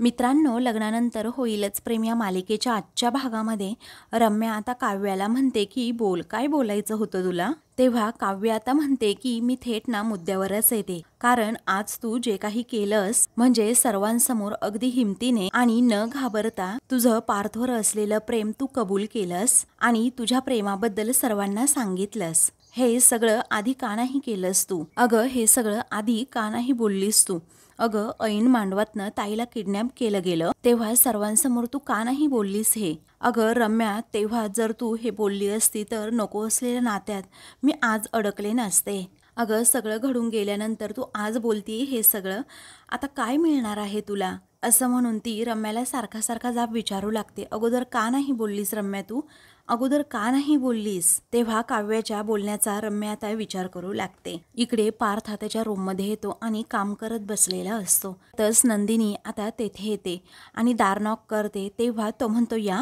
मित्रांनो, लग्नानंतर होईलच प्रेम या मालिकेच्या आजच्या भागामध्ये रम्या आता काव्याला म्हणते की बोल, काय बोलायचं होतं तुला? तेव्हा काव्य आता म्हणते की मी थेट ना मुद्द्यावरच येते, कारण आज तू जे काही केलंस म्हणजे सर्वांसमोर अगदी हिमतीने आणि न घाबरता तुझं पार्थवर असलेलं प्रेम तू कबूल केलंस आणि तुझ्या प्रेमाबद्दल सर्वांना सांगितलंस। हे सगळं आधी का नाही केलंस तू? अगं, हे सगळं आधी का नाही बोललीस तू? अगं, ऐन मांडवातनं ताईला किडनॅप केलं गेलं तेव्हा सर्वांसमोर तू का नाही बोललीस हे? अगं रम्या, तेव्हा जर तू हे बोलली असती तर नको असलेल्या नात्यात मी आज अडकले नसते। अगं, सगळं घडून गेल्यानंतर तू आज बोलतीये हे सगळं, आता काय मिळणार आहे तुला? असं म्हणून ती रम्याला सारखा सारखा जाब विचारू लागते। अगोदर का नाही बोललीस रम्या तू? अगोदर का नाही बोललीस? तेव्हा काव्याच्या बोलण्याचा रम्या आता विचार करू लागते। इकडे पार्थ हा त्याच्या रूममध्ये येतो आणि काम करत बसलेला असतो। तस नंदिनी आता तेथे येते आणि दार नॉक करते। तेव्हा तो म्हणतो या।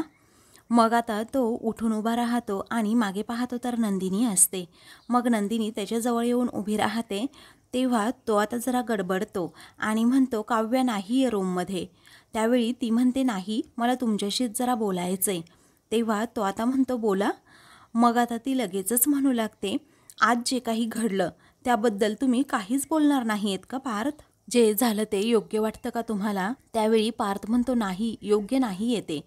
मग आता तो उठून उभा राहतो आणि मागे पाहतो तर नंदिनी असते। मग नंदिनी त्याच्याजवळ येऊन उभी राहते। तेव्हा तो आता जरा गडबडतो आणि म्हणतो काव्या नाही आहे रूममध्ये। त्यावेळी ती म्हणते नाही, मला तुमच्याशीच जरा बोलायचंय। तेव्हा तो आता म्हणतो बोला। मग आता ती लगेचच म्हणू लागते आज जे काही घडलं त्याबद्दल तुम्ही काहीच बोलणार नाहीयेत का पार्थ? जे झालं ते योग्य वाटतं का तुम्हाला? त्यावेळी पार्थ म्हणतो नाही, योग्य नाही येते।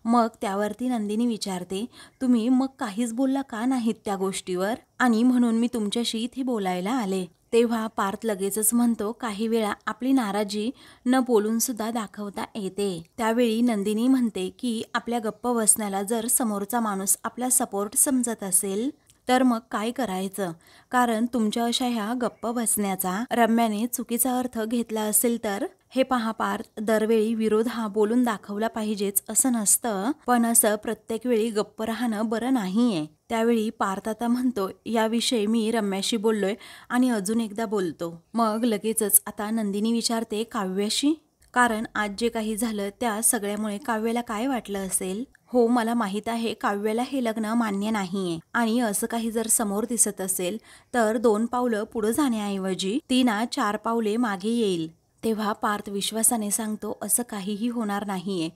मग त्यावरती नंदिनी विचारते तुम्ही मग काहीच बोलला का नाहीत त्या गोष्टीवर? आणि म्हणून मी तुमच्याशी इथे बोलायला आले। तेव्हा पार्थ लगेचच म्हणतो काही वेळा आपली नाराजी न बोलून सुद्धा दाखवता येते। त्यावेळी नंदिनी म्हणते की आपल्या गप्प बसण्याला जर समोरचा माणूस आपला सपोर्ट समजत असेल तर मग काय करायचं? कारण तुमच्या अशा ह्या गप्प बसण्याचा रम्याने चुकीचा अर्थ घेतला असेल तर हे पहा पार्थ, दरवेळी विरोध हा बोलून दाखवला पाहिजेच असं नसतं, पण असं प्रत्येक वेळी गप्प राहणं बरं नाहीये। त्यावेळी पार्थ आता म्हणतो याविषयी मी रम्याशी बोललोय आणि अजून एकदा बोलतो। मग लगेचच आता नंदिनी विचारते काव्याशी? कारण आज जे काही झालं त्या सगळ्यामुळे काव्याला काय वाटलं असेल? हो, मला माहित आहे काव्याला हे लग्न मान्य नाहीये आणि असं काही जर समोर दिसत असेल तर 2 पावलं पुढे जाण्याऐवजी ती ना 4 पावले मागे येईल। तेव्हा पार्थ विश्वासाने सांगतो असं काहीही होणार नाहीये।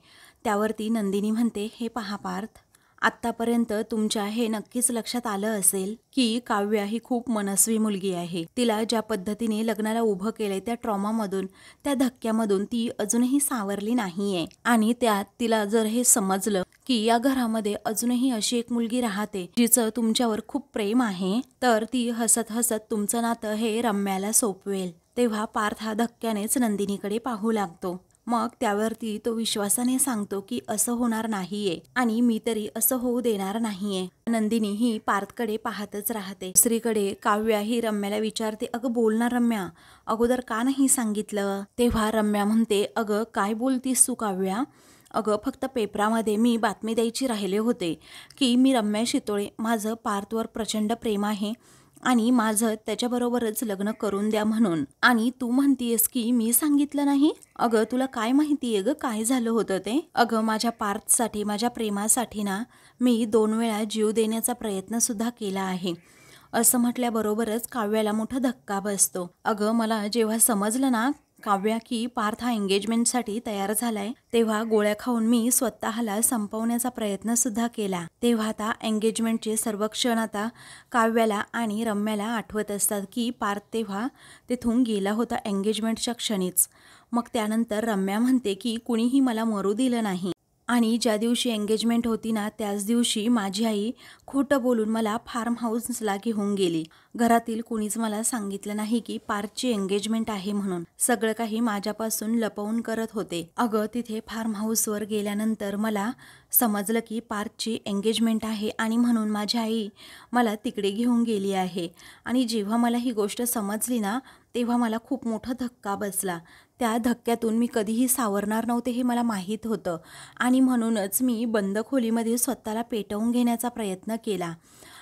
त्यावरती नंदिनी म्हणते हे पहा पार्थ, आत्तापर्यंत तुमच्या हे नक्कीच लक्षात आलं असेल की काव्या ही खूप मनस्वी मुलगी आहे। तिला ज्या पद्धतीने लग्नाला उभं केलंय त्या ट्रॉमामधून, त्या धक्क्यामधून ती अजूनही सावरली नाहीये आणि त्यात तिला जर हे समजलं की या घरामध्ये अजूनही अशी एक मुलगी राहते जिचं तुमच्यावर खूप प्रेम आहे तर ती हसत हसत तुमचं नातं हे रम्याला सोपवेल। तेव्हा पार्थ हा धक्क्यानेच नंदिनीकडे पाहू लागतो। मग त्यावरती तो विश्वासाने सांगतो की असं होणार नाहीये आणि मी तरी असं होऊ देणार नाहीये। नंदिनी ही पार्थकडे पाहतच राहते। दुसरीकडे काव्या ही रम्याला विचारते अगं बोल ना रम्या, अगोदर का नाही सांगितलं? तेव्हा रम्या म्हणते अगं काय बोलतीस तू काव्या? अगं फक्त पेपरामध्ये मी बातमी द्यायची राहिले होते की मी रम्या शितोळे, माझं पार्थवर प्रचंड प्रेम आहे आणि माझं त्याच्याबरोबरच लग्न करून द्या म्हणून, आणि तू म्हणतीयस की मी सांगितलं नाही? अगं तुला काय माहितीये ग काय झालं होतं ते? अगं माझ्या पार्थसाठी, माझ्या प्रेमासाठी ना मी 2 वेळा जीव देण्याचा प्रयत्न सुद्धा केला आहे। असं म्हटल्याबरोबरच काव्याला मोठा धक्का बसतो। अगं मला जेव्हा समजलं ना काव्या की पार्थ हा एंगेजमेंटसाठी तयार झालाय तेव्हा गोळ्या खाऊन मी स्वतःला संपवण्याचा प्रयत्न सुद्धा केला। तेव्हा आता एंगेजमेंटचे सर्व क्षण आता काव्याला आणि रम्याला आठवत असतात की पार्थ तेव्हा तिथून गेला होता एंगेजमेंटच्या क्षणीच। मग त्यानंतर रम्या म्हणते की कुणीही मला मरू दिलं नाही आणि ज्या दिवशी एंगेजमेंट होती ना त्याच दिवशी माझी आई खोटं बोलून मला फार्म हाऊसला घेऊन गेली। घरातील कुणीच मला सांगितलं नाही की पार्थची एंगेजमेंट आहे म्हणून, सगळं काही माझ्यापासून लपवून करत होते। अगं तिथे फार्म हाऊसवर गेल्यानंतर मला समजलं की पार्थची एंगेजमेंट आहे आणि म्हणून माझी आई मला तिकडे घेऊन गेली आहे। आणि जेव्हा मला ही गोष्ट समजली ना तेव्हा मला खूप मोठा धक्का बसला। त्या धक्क्यातून मी कधीही सावरणार नव्हते हे मला माहीत होतं आणि म्हणूनच मी बंद खोलीमध्ये स्वतःला पेटवून घेण्याचा प्रयत्न केला।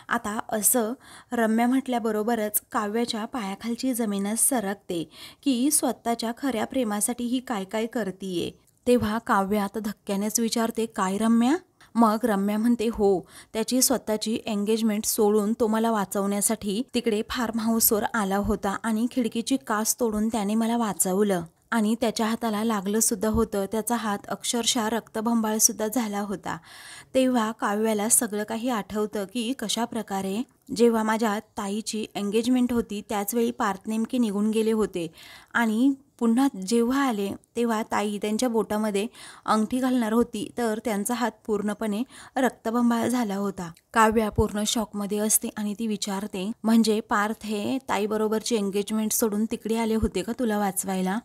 आता असं रम्या म्हटल्याबरोबरच काव्याच्या पायाखालची जमीनच सरकते की स्वतःच्या खऱ्या प्रेमासाठी ही काय काय करतीये। तेव्हा काव्या आता धक्क्यानेच विचारते काय रम्या? मग रम्या म्हणते हो, त्याची स्वतःची एंगेजमेंट सोडून तो मला वाचवण्यासाठी तिकडे फार्म हाऊसवर आला होता आणि खिडकीची काच तोडून त्याने मला वाचवलं। आणि त्याच्या हाताला लागलं सुद्धा होतं. त्याचा हात अक्षरशः रक्तबंबाळ सुद्धा झाला होता. तेव्हा काव्याला सगळं काही आठवतं की कशा प्रकारे जेव्हा माझ्या ताईची एंगेजमेंट होती त्याचवेळी पार्थ नेमके निघून गेले होते आणि पुन्हा जेव्हा आले तेव्हा ताई त्यांच्या बोटामध्ये अंगठी घालणार होती तर त्यांचा हात पूर्णपणे रक्तबंबाळ झाला होता. काव्या पूर्ण शॉकमध्ये असते आणि ती विचारते, म्हणजे पार्थ हे ताईबरोबरची एंगेजमेंट सोडून तिकडे आले होते का तुला वाचवायला?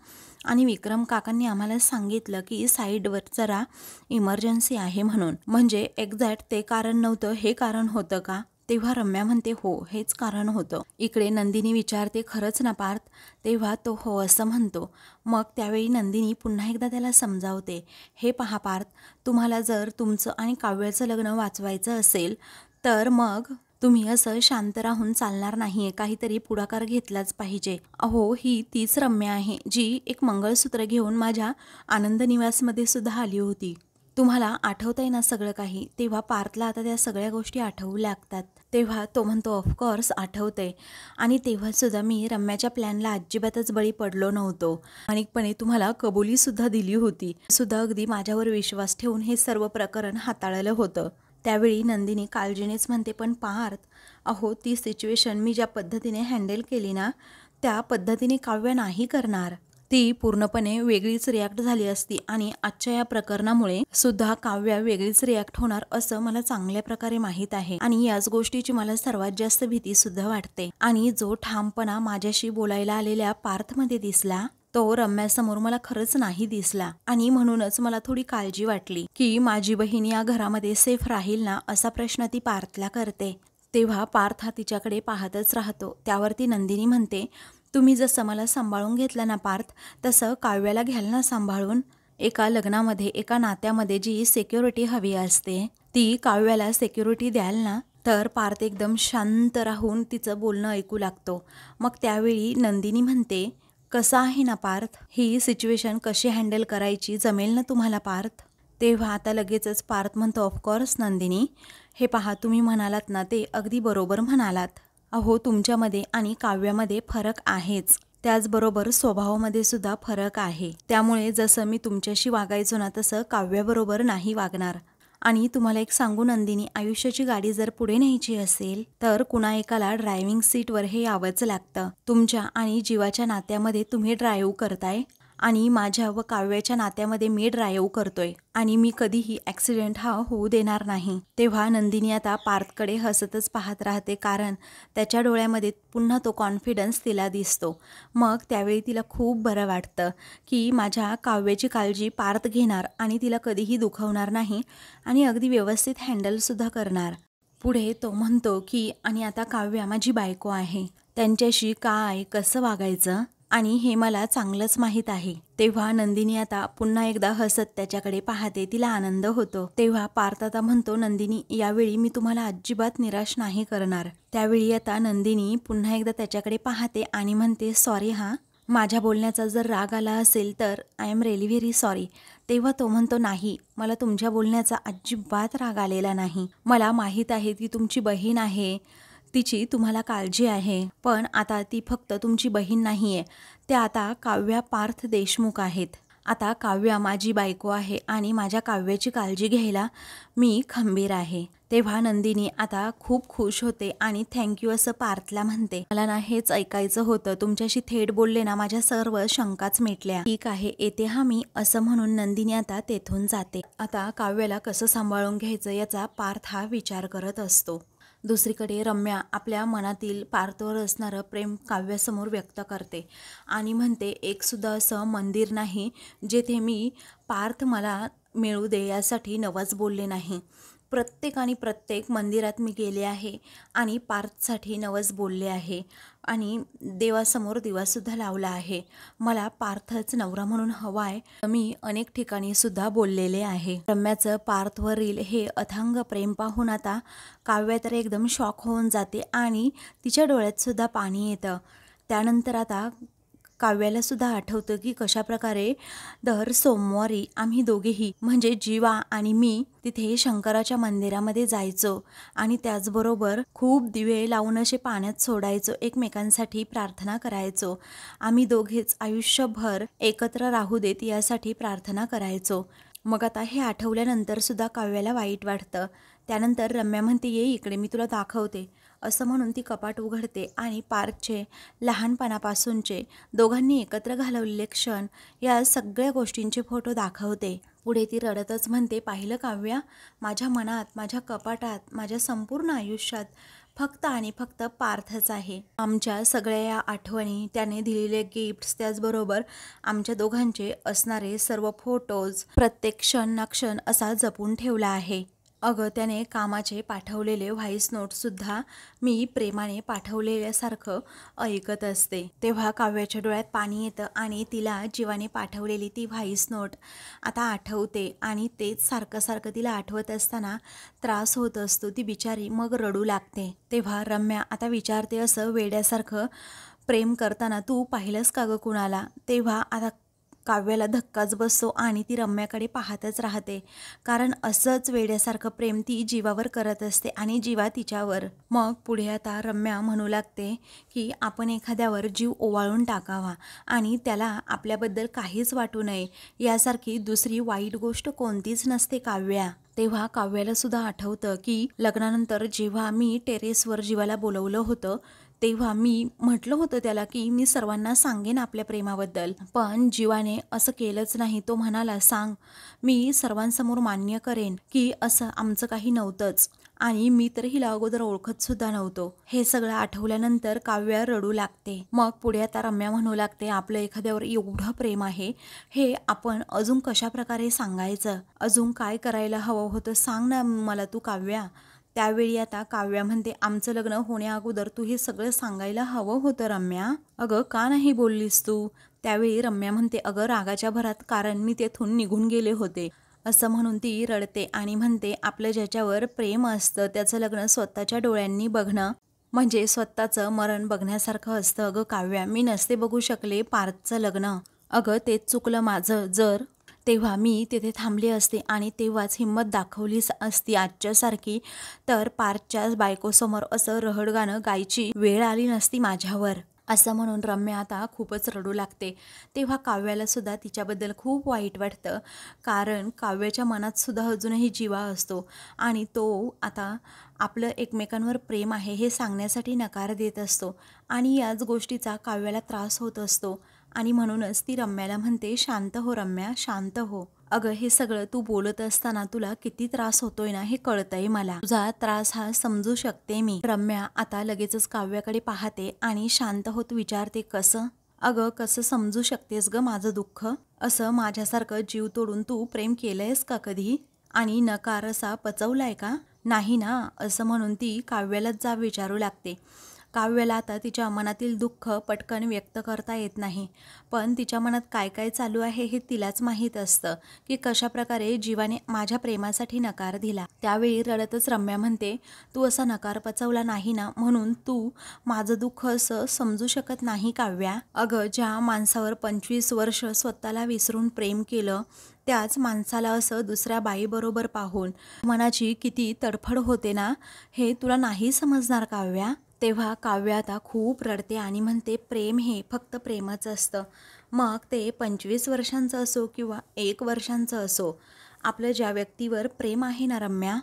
आणि विक्रम काकांनी आम्हाला सांगितलं की साईडवर जरा इमर्जन्सी आहे म्हणून. म्हणजे एक्झॅक्ट ते कारण नव्हतं, हे कारण होतं का? तेव्हा रम्या म्हणते हो, हेच कारण होतं. इकडे नंदिनी विचारते खरंच ना पार्थ? तेव्हा तो हो असं म्हणतो. मग त्यावेळी नंदिनी पुन्हा एकदा त्याला समजावते, हे पहा पार्थ, तुम्हाला जर तुमचं आणि काव्याचं लग्न वाचवायचं असेल तर मग तुम्ही असं शांत राहून चालणार नाहीये, काहीतरी पुढाकार घेतलाच पाहिजे. अहो, ही तीच रम्या आहे जी एक मंगळसूत्र घेऊन माझ्या आनंद निवासमध्ये सुद्धा आली होती. तुम्हाला आठवतंय ना सगळं काही? तेव्हा पार्थला आता त्या सगळ्या गोष्टी आठवू लागतात. तेव्हा तो म्हणतो ऑफकोर्स आठवतंय, आणि तेव्हासुद्धा मी रम्याच्या प्लॅनला अजिबातच बळी पडलो नव्हतो. प्रामाणिकपणे तुम्हाला कबुली सुद्धा दिली होती. सुद्धा अगदी माझ्यावर विश्वास ठेवून हे सर्व प्रकरण हाताळलं होतं. त्यावेळी नंदिनी काळजीनेच म्हणते, पण पार्थ, अहो ती सिच्युएशन मी ज्या पद्धतीने हँडल केली ना त्या पद्धतीने काव्य नाही करणार. ती पूर्णपणे वेगळीच रिॲक्ट झाली असती आणि आजच्या या प्रकरणामुळे सुद्धा काव्या वेगळीच रिॲक्ट होणार असं मला चांगल्या प्रकारे माहीत आहे. आणि याच गोष्टीची मला सर्वात जास्त भीती सुद्धा वाटते. आणि जो ठामपणा माझ्याशी बोलायला आलेल्या पार्थमध्ये दिसला तो रम्यासमोर मला खरंच नाही दिसला. आणि म्हणूनच मला थोडी काळजी वाटली की माझी बहीण या घरामध्ये सेफ राहील ना, असा प्रश्न ती पार्थला करते. तेव्हा पार्थ हा तिच्याकडे पाहतच राहतो. त्यावरती नंदिनी म्हणते, तुम्ही जसं मला सांभाळून घेतलं ना पार्थ, तसं काव्याला घ्याल ना सांभाळून? एका लग्नामध्ये, एका नात्यामध्ये जी सिक्युरिटी हवी असते ती काव्याला सिक्युरिटी द्याल ना? तर पार्थ एकदम शांत राहून तिचं बोलणं ऐकू लागतो. मग त्यावेळी नंदिनी म्हणते, कसं आहे ना पार्थ, ही सिच्युएशन कशी हँडल करायची, जमेल ना तुम्हाला पार्थ? तेव्हा आता लगेचच पार्थ म्हणतो, ऑफकोर्स नंदिनी, हे पहा तुम्ही म्हणालात ना ते अगदी बरोबर म्हणालात. अहो तुमच्यामध्ये आणि काव्यामध्ये फरक आहेच, त्याचबरोबर स्वभावामध्ये सुद्धा फरक आहे. त्यामुळे जसं मी तुमच्याशी वागायचो ना तसं काव्याबरोबर नाही वागणार. आणि तुम्हाला एक सांगू नंदिनी, आयुष्याची गाडी जर पुढे न्यायची असेल तर कुणा एकाला ड्रायव्हिंग सीटवर हे यावंच लागतं. तुमच्या आणि जीवाच्या नात्यामध्ये तुम्ही ड्राईव्ह करताय आणि माझ्या व काव्याच्या नात्यामध्ये मी ड्राईव्ह करतोय आणि मी कधीही ॲक्सिडेंट हा होऊ देणार नाही. तेव्हा नंदिनी आता पार्थकडे हसतच पाहत राहते, कारण त्याच्या डोळ्यामध्ये पुन्हा तो कॉन्फिडन्स तिला दिसतो. मग त्यावेळी तिला खूप बरं वाटतं की माझ्या काव्याची काळजी पार्थ घेणार आणि तिला कधीही दुखवणार नाही आणि अगदी व्यवस्थित हँडलसुद्धा करणार. पुढे तो म्हणतो की आणि आता काव्या माझी बायको आहे, त्यांच्याशी काय कसं वागायचं आणि हे मला चांगलंच माहीत आहे. तेव्हा नंदिनी आता पुन्हा एकदा हसत त्याच्याकडे पाहते, तिला आनंद होतो. तेव्हा पार्थ आता म्हणतो, नंदिनी यावेळी मी तुम्हाला अजिबात निराश नाही करणार. त्यावेळी आता नंदिनी पुन्हा एकदा त्याच्याकडे पाहते आणि म्हणते, सॉरी हां, माझ्या बोलण्याचा जर राग आला असेल तर I am really very sorry. तेव्हा तो म्हणतो, नाही, मला तुमच्या बोलण्याचा अजिबात राग आलेला नाही. मला माहीत आहे ती तुमची बहीण आहे, तिची तुम्हाला काळजी आहे, पण आता ती फक्त तुमची बहीण नाहीये, त्या आता काव्या पार्थ देशमुख आहेत. आता काव्या माझी बायको आहे आणि माझ्या काव्याची काळजी घ्यायला मी खंबीर आहे. तेव्हा नंदिनी आता खूप खुश होते आणि थँक्यू असं पार्थला म्हणते. मला ना हेच ऐकायचं होतं, तुमच्याशी थेट बोलले ना माझ्या सर्व शंकाच मिटल्या. ठीक आहे, येते हा मी, असं म्हणून नंदिनी आता तेथून जाते. आता काव्याला कसं सांभाळून घ्यायचं याचा पार्थ हा विचार करत असतो. दुसरीकडे रम्या आपल्या मनातील पार्थवर असणारं प्रेम काव्यासमोर व्यक्त करते आणि म्हणते, एक सुद्धा असं मंदिर नाही जेथे मी पार्थ मला मिळू दे यासाठी नवस बोलले नाही. प्रत्येक मंदिरात मी गेले आहे आणि पार्थसाठी नवस बोलले आहे आणि देवासमोर दिवासुद्धा लावला आहे. मला पार्थच नवरा म्हणून हवा आहे, मी अनेक ठिकाणी सुद्धा बोललेले आहे. रम्याचं पार्थवरील हे अथांग प्रेम पाहून आता काव्या तर एकदम शॉक होऊन जाते आणि तिच्या डोळ्यात सुद्धा पाणी येतं. त्यानंतर आता काव्याला सुद्धा आठवतं की कशाप्रकारे दर सोमवारी आम्ही दोघेही म्हणजे जीवा आणि मी तिथे शंकराच्या मंदिरामध्ये जायचो आणि त्याचबरोबर खूप दिवे लावून असे पाण्यात सोडायचो, एकमेकांसाठी प्रार्थना करायचो. आम्ही दोघेच आयुष्यभर एकत्र राहू देत यासाठी प्रार्थना करायचो. मग आता हे आठवल्यानंतर सुद्धा काव्याला वाईट वाटतं. त्यानंतर रम्या म्हणते, ये इकडे मी तुला दाखवते. असं म्हणून ती कपाट उघडते आणि पार्कचे लहानपणापासूनचे दोघांनी एकत्र घालवलेले क्षण या सगळ्या गोष्टींचे फोटो दाखवते. पुढे ती रडतच म्हणते, पाहिलं काव्या, माझ्या मनात, माझ्या कपाटात, माझ्या संपूर्ण आयुष्यात फक्त आणि फक्त पार्थच आहे. आमच्या सगळ्या या आठवणी, त्याने दिलेले गिफ्ट्स, त्याचबरोबर आमच्या दोघांचे असणारे सर्व फोटोज, प्रत्येक क्षण ना क्षण असा जपून ठेवला आहे. अगं, त्याने कामाचे पाठवलेले व्हॉइस नोटसुद्धा मी प्रेमाने पाठवलेल्यासारखं ऐकत असते. तेव्हा काव्याच्या डोळ्यात पाणी येतं आणि तिला जीवाने पाठवलेली ती व्हॉइस नोट आता आठवते आणि तेच सारखं सारखं तिला आठवत असताना त्रास होत असतो. ती बिचारी मग रडू लागते. तेव्हा रम्या आता विचारते, असं वेड्यासारखं प्रेम करताना तू पाहिलंस का गं कुणाला? तेव्हा आता काव्याला धक्काच बसतो आणि ती रम्याकडे पाहतच राहते, कारण असंच वेड्यासारखं प्रेम ती जीवावर करत असते आणि जीवा तिच्यावर. मग पुढे आता रम्या म्हणू लागते की आपण एखाद्यावर जीव ओवाळून टाकावा आणि त्याला आपल्याबद्दल काहीच वाटू नये, यासारखी दुसरी वाईट गोष्ट कोणतीच नसते काव्या. तेव्हा काव्याला सुद्धा आठवतं की लग्नानंतर जेव्हा मी टेरेसवर जीवाला बोलवलं होतं तेव्हा मी म्हटलं होतं त्याला की मी सर्वांना सांगेन आपल्या प्रेमाबद्दल, पण जीवाने असं केलंच नाही. तो म्हणाला, सांग, मी सर्वांसमोर मान्य करेन की असं आमचं काही नव्हतंच आणि मी तर हिला अगोदर ओळखत सुद्धा नव्हतो. हे सगळं आठवल्यानंतर काव्या रडू लागते. मग पुढे आता रम्या म्हणू लागते, आपलं एखाद्यावर एवढं प्रेम आहे, हे आपण अजून कशा प्रकारे सांगायचं, अजून काय करायला हवं होतं सांग ना मला तू काव्या. त्यावेळी आता काव्या म्हणते, आमचं लग्न होण्या अगोदर तू हे सगळं सांगायला हवं होतं रम्या. अगं, का नाही बोललीस तू? त्यावेळी रम्या म्हणते, अगं रागाच्या भरात, कारण मी तेथून निघून गेले होते. असं म्हणून ती रडते आणि म्हणते, आपलं ज्याच्यावर प्रेम असतं त्याचं लग्न स्वतःच्या डोळ्यांनी बघणं म्हणजे स्वतःचं मरण बघण्यासारखं असतं. अगं काव्या, मी नसते बघू शकले पार्थचं लग्न. अगं, तेच चुकलं माझं. जर तेव्हा मी तिथे थांबली असते आणि तेव्हाच हिंमत दाखवलीच असती आजच्यासारखी, तर पार्थच्या बायकोसमोर असं रहडगाणं गायची वेळ आली नसती माझ्यावर. असं म्हणून रम्या आता खूपच रडू लागते. तेव्हा काव्याला सुद्धा तिच्याबद्दल खूप वाईट वाटतं, कारण काव्याच्या मनात सुद्धा अजूनही जीवा असतो आणि तो आता आपलं एकमेकांवर प्रेम आहे हे सांगण्यासाठी नकार देत असतो आणि याच गोष्टीचा काव्याला त्रास होत असतो आणि म्हणूनच ती रम्याला म्हणते, शांत हो रम्या, शांत हो. अगं, हे सगळं तू बोलत असताना तुला किती त्रास होतोय ना हे कळतंय मला. तुझा त्रास हा समजू शकते मी. रम्या आता लगेचच काव्याकडे पाहते आणि शांत होत विचारते, कसं? अगं, कसं समजू शकतेस ग माझं दुःख? असं माझ्यासारखं जीव तोडून तू प्रेम केलंयस का कधी? आणि नकार असा पचवलाय का? नाही ना. असं म्हणून ती काव्यालाच जा विचारू लागते. काव्याला आता तिच्या मनातील दुःख पटकन व्यक्त करता येत नाही, पण तिच्या मनात काय काय चालू आहे हे तिलाच माहीत असतं की कशाप्रकारे जीवाने माझ्या प्रेमासाठी नकार दिला. त्यावेळी रडतच रम्या म्हणते, तू असा नकार पचवला नाही ना, म्हणून तू माझं दुःख असं समजू शकत नाही काव्या. अगं, ज्या माणसावर 25 वर्ष स्वतःला विसरून प्रेम केलं, त्याच माणसाला असं दुसऱ्या बाईबरोबर पाहून मनाची किती तडफड होते ना, हे तुला नाही समजणार काव्या. तेव्हा काव्या आता खूप रडते आणि म्हणते, प्रेम हे फक्त प्रेमच असतं, मग ते 25 वर्षांचं असो किंवा 1 वर्षांचं असो. आपलं ज्या व्यक्तीवर प्रेम आहे ना रम्या,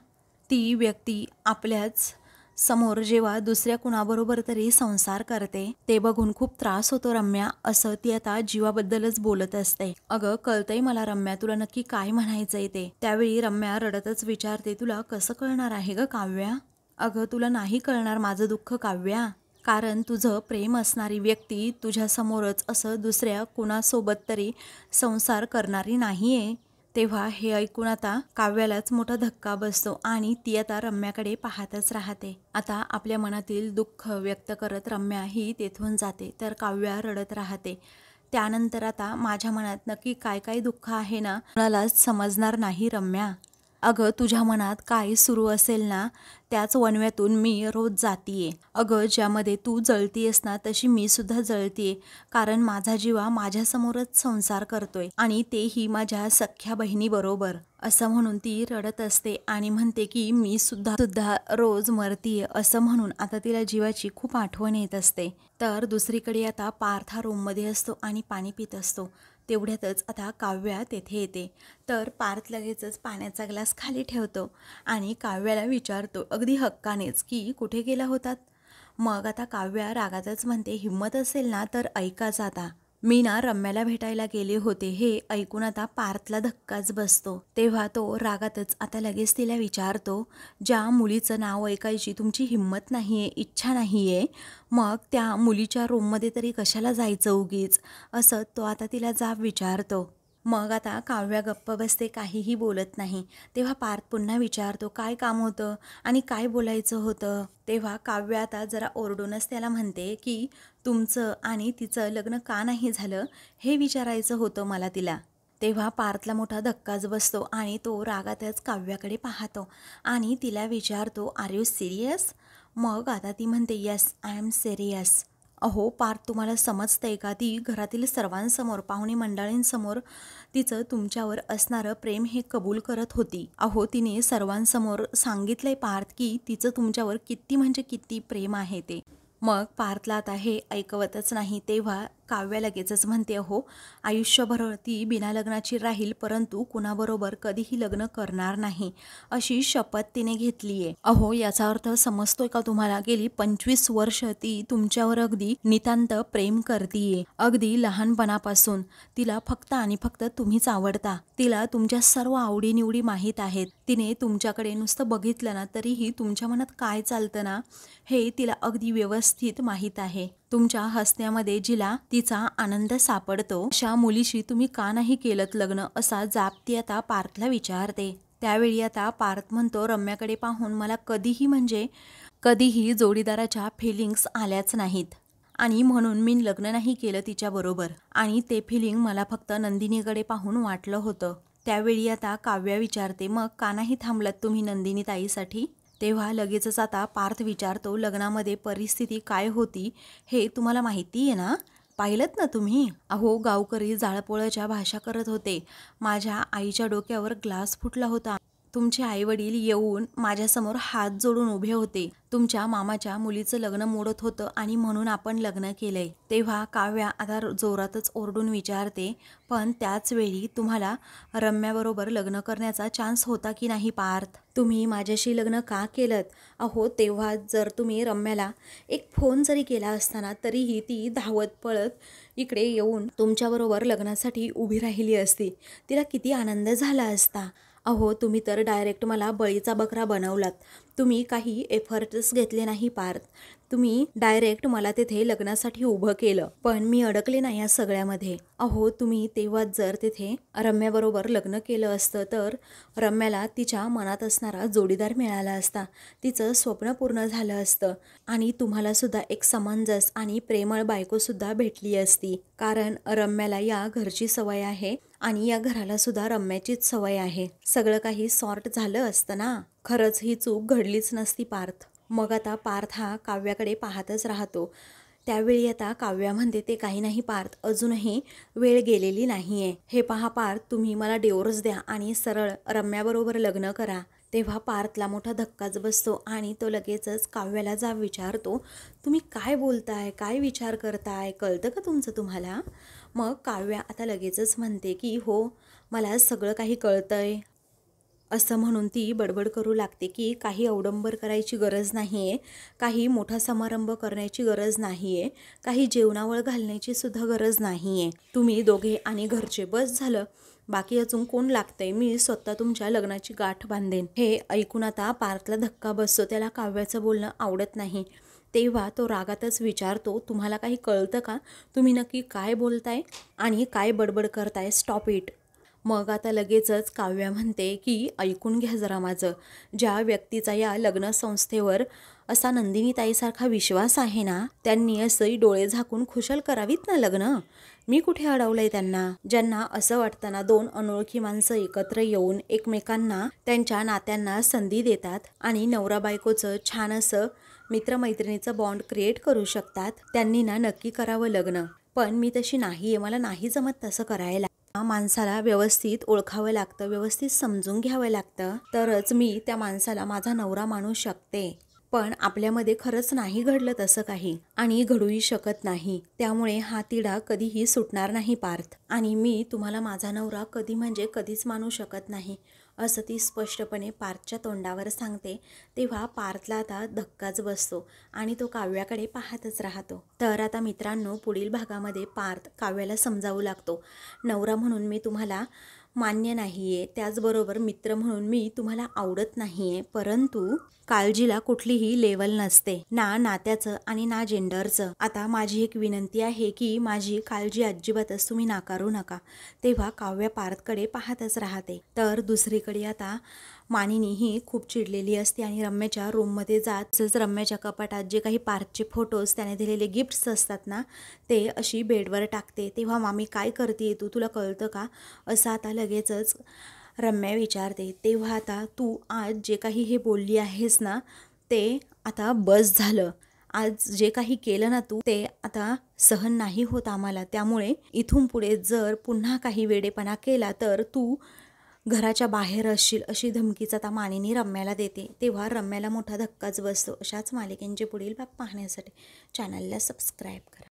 ती व्यक्ती आपल्याच समोर जेव्हा दुसऱ्या कुणाबरोबर तरी संसार करते ते बघून खूप त्रास होतो रम्या. असं ती आता जीवाबद्दलच बोलत असते. अगं, कळतंय मला रम्या, तुला नक्की काय म्हणायचंय ते. त्यावेळी रम्या रडतच विचारते, तुला कसं कळणार आहे ग काव्या? अगं, तुला नाही कळणार माझं दुःख काव्या, कारण तुझं प्रेम असणारी व्यक्ती तुझ्यासमोरच असं दुसऱ्या कुणासोबत तरी संसार करणारी नाहीये. तेव्हा हे ऐकून आता काव्यालाच मोठा धक्का बसतो आणि ती आता रम्याकडे पाहतच राहते. आता आपल्या मनातील दुःख व्यक्त करत रम्या ही तेथून जाते, तर काव्या रडत राहते. त्यानंतर आता माझ्या मनात नक्की काय काय दुःख आहे ना, कुणालाच समजणार नाही रम्या. अगं तुझ्या मनात काय सुरू असेल ना त्याच वणव्यातून मी रोज जातीये. अगं ज्यामध्ये तू जळतीयस ना तशी मी सुद्धा जळतीये, कारण माझा जीवा माझ्यासमोरच संसार करतोय आणि तेही माझ्या सख्ख्या बहिणीबरोबर. असं म्हणून ती रडत असते आणि म्हणते की मी सुद्धा सुद्धा रोज मरतीये. असं म्हणून आता तिला जीवाची खूप आठवण येत असते. तर दुसरीकडे आता पार्थ हा रूममध्ये असतो आणि पाणी पित असतो. तेवढ्यातच आता काव्या तेथे येते. तर पार्थ लगेचच पाण्याचा ग्लास खाली ठेवतो आणि काव्याला विचारतो अगदी हक्कानेच की कुठे गेला होतात. मग आता काव्या रागातच म्हणते हिम्मत असेल ना तर ऐकाच आता. मी ना रम्याला भेटायला गेले होते. हे ऐकून आता पार्थला धक्काच बसतो. तेव्हा तो रागातच आता लगेच तिला विचारतो ज्या मुलीचं नाव ऐकायची तुमची हिम्मत नाहीये, इच्छा नाहीये, मग त्या मुलीच्या रूममध्ये तरी कशाला जायचं उगीच, असं तो आता तिला जाब विचारतो. मग आता काव्या गप्प बसते, काहीही बोलत नाही. तेव्हा पार्थ पुन्हा विचारतो काय काम होतं आणि काय बोलायचं होतं. तेव्हा काव्या आता जरा ओरडूनच त्याला म्हणते की तुमचं आणि तिचं लग्न का नाही झालं हे विचारायचं होतं मला तिला. तेव्हा पार्थला मोठा धक्काच बसतो आणि तो रागातच काव्याकडे पाहतो आणि तिला विचारतो आर यू सिरियस. मग आता ती म्हणते येस आय एम सिरियस. अहो पार्थ तुम्हाला समजतंय का, ती घरातील सर्वांसमोर पाहुणे मंडळींसमोर तिचं तुमच्यावर असणारं प्रेम हे कबूल करत होती. अहो तिने सर्वांसमोर सांगितलंय पार्थ की तिचं तुमच्यावर किती म्हणजे किती प्रेम आहे ते. मग पार्थला आता हे ऐकवतच नाही. तेव्हा काव्या लगेचच म्हणते अहो आयुष्यभर ती बिना लग्नाची राहील परंतु कुणाबरोबर कधीही लग्न करणार नाही अशी शपथ तिने घेतलीये. अहो याचा अर्थ समजतोय का तुम्हाला, गेली 25 वर्ष ती तुमच्यावर अगदी नितांत प्रेम करतीये. अगदी लहानपणापासून तिला फक्त आणि फक्त तुम्हीच आवडता. तिला तुमच्या सर्व आवडीनिवडी माहीत आहेत. तिने तुमच्याकडे नुसतं बघितलं ना तरीही तुमच्या मनात काय चालतं ना हे तिला अगदी व्यवस्थित माहीत आहे. तुमच्या हसण्यामध्ये जिला तिचा आनंद सापडतो अशा मुलीशी तुम्ही का नाही केलत लग्न, असा जाब ती आता पार्थला विचारते. त्यावेळी आता पार्थ म्हणतो रम्याकडे पाहून मला कधीही म्हणजे कधीही जोडीदाराच्या फिलिंग्स आल्याच नाहीत आणि म्हणून मी लग्न नाही केलं तिच्याबरोबर आणि ते फिलिंग मला फक्त नंदिनीकडे पाहून वाटलं होतं. त्यावेळी आता काव्या विचारते मग का नाही थांबलात तुम्ही नंदिनी ताईसाठी. तेव्हा लगेचच आता पार्थ विचारतो लग्नामध्ये परिस्थिती काय होती हे तुम्हाला माहिती आहे ना, पाहिलंत ना तुम्ही. अहो गावकरी जाळपोळाच्या भाषा करत होते. माझ्या आईच्या डोक्यावर ग्लास फुटला होता. तुमचे आईवडील येऊन माझ्यासमोर हात जोडून उभे होते. तुमच्या मामाच्या मुलीचं लग्न मोडत होतं आणि म्हणून आपण लग्न केलंय. तेव्हा काव्या आता जोरातच ओरडून विचारते पण त्याच वेळी तुम्हाला रम्याबरोबर लग्न करण्याचा चान्स होता की नाही पार्थ. तुम्ही माझ्याशी लग्न का केलंत. अहो तेव्हा जर तुम्ही रम्याला एक फोन जरी केला असताना तरीही ती धावत पळत इकडे येऊन तुमच्याबरोबर लग्नासाठी उभी राहिली असती. तिला किती आनंद झाला असता. अहो तुम्ही तर डायरेक्ट मला बळीचा बकरा बनवलात. तुम्ही काही एफर्ट्स घेतले नाही पार्थ. तुम्ही डायरेक्ट मला तेथे लग्नासाठी उभं केलं पण मी अडकले नाही या सगळ्यामध्ये. अहो तुम्ही तेव्हा जर तेथे रम्याबरोबर लग्न केलं असतं तर रम्याला तिच्या मनात असणारा जोडीदार मिळाला असता. तिचं स्वप्न पूर्ण झालं असतं आणि तुम्हाला सुद्धा एक समंजस आणि प्रेमळ बायकोसुद्धा भेटली असती. कारण रम्याला या घरची सवय आहे आणि या घराला सुद्धा रम्याचीच सवय आहे. सगळं काही सॉर्ट झालं असतं ना. खरंच ही चूक घडलीच नसती पार्थ. मग आता पार्थ हा काव्याकडे पाहतच राहतो. त्यावेळी आता काव्या म्हणते ते काही नाही पार्थ, अजूनही वेळ गेलेली नाहीये. हे पहा पार्थ, तुम्ही मला डिवोर्स द्या आणि सरळ रम्याबरोबर लग्न करा. तेव्हा पार्थला मोठा धक्काच बसतो आणि तो लगेचच काव्याला जाब विचारतो तुम्ही काय बोलताय, काय विचार करताय, कळतं का तुमचं तुम्हाला. मग काव्या आता लगेचच म्हणते की हो मला सगळं काही कळतंय. असं म्हणून ती बडबड करू लागते की काही अवडंबर करायची गरज नाही आहे, काही मोठा समारंभ करण्याची गरज नाही आहे, काही जेवणावळ घालण्याची सुद्धा गरज नाही आहे. तुम्ही दोघे आणि घरचे बस झालं, बाकी अजून कोण लागतंय, मी स्वतः तुमच्या लग्नाची गाठ बांधेन. हे ऐकून आता पार्थला धक्का बसतो. त्याला काव्याचं बोलणं आवडत नाही. तेव्हा तो रागातच विचारतो तुम्हाला काही कळतं का, तुम्ही नक्की काय बोलताय आणि काय बडबड करताय, स्टॉप इट. मग आता लगेचच काव्या म्हणते की ऐकून घ्या जरा माझं. ज्या व्यक्तीचा या लग्न संस्थेवर असा नंदिनीताईसारखा विश्वास आहे ना, त्यांनी असंही डोळे झाकून खुशाल करावीत ना लग्न. मी कुठे अडवलंय त्यांना. ज्यांना असं वाटतं ना, दोन अनोळखी माणसं एकत्र येऊन एकमेकांना त्यांच्या नात्यांना संधी देतात आणि नवरा बायकोचं छान असं मित्रमैत्रिणीचं बॉन्ड क्रिएट करू शकतात, त्यांनी ना नक्की करावं लग्न. पण मी तशी नाहीये, मला नाही जमत तसं करायला. माणसाला व्यवस्थित ओळखावं लागतं, व्यवस्थित समजून घ्यावं लागतं, तरच मी त्या माणसाला माझा नवरा मानू शकते. पण आपल्यामध्ये खरंच नाही घडलं तसं काही आणि घडूही शकत नाही. त्यामुळे हा तिढा कधीही सुटणार नाही पार्थ. आणि मी तुम्हाला माझा नवरा कधी म्हणजे कधीच मानू शकत नाही असं ती स्पष्टपणे पार्थच्या तोंडावर सांगते. तेव्हा पार्थला आता धक्काच बसतो आणि तो काव्याकडे पाहतच राहतो. तर आता मित्रांनो, पुढील भागामध्ये पार्थ काव्याला समजावू लागतो, नवरा म्हणून मी तुम्हाला मान्य नाहीये, त्याचबरोबर मित्र म्हणून मी तुम्हाला आवडत नाहीये, परंतु काळजीला कुठलीही लेवल नसते, ना नात्याचं आणि ना जेंडरचं. आता माझी एक विनंती आहे की माझी काळजी अजिबातच तुम्ही नाकारू नका. तेव्हा काव्या पार्थकडे पाहतच राहते. तर दुसरीकडे आता मानिनी ही खूप चिडलेली असते आणि रम्याच्या रूममध्ये जात तसंच रम्याच्या कपाटात जे काही पार्थचे फोटोज, त्याने दिलेले गिफ्ट्स असतात ना, ते अशी बेडवर टाकते. तेव्हा मामी काय करते तू, तुला कळतं का, असं आता लगेचच रम्या विचारते. तेव्हा आता तू आज जे काही हे बोलली आहेस ना, ते आता बस झालं. आज जे काही केलं ना तू, ते आता सहन नाही होत आम्हाला. त्यामुळे इथून पुढे जर पुन्हा काही वेडेपणा केला तर तू घराच्या बाहेर असशील, अशी धमकीच आता मानिनी रम्याला देते. तेव्हा रम्याला मोठा धक्काच बसतो. अशाच मालिकेंचे पुढील भाग पाहण्यासाठी चॅनलला सबस्क्राईब करा.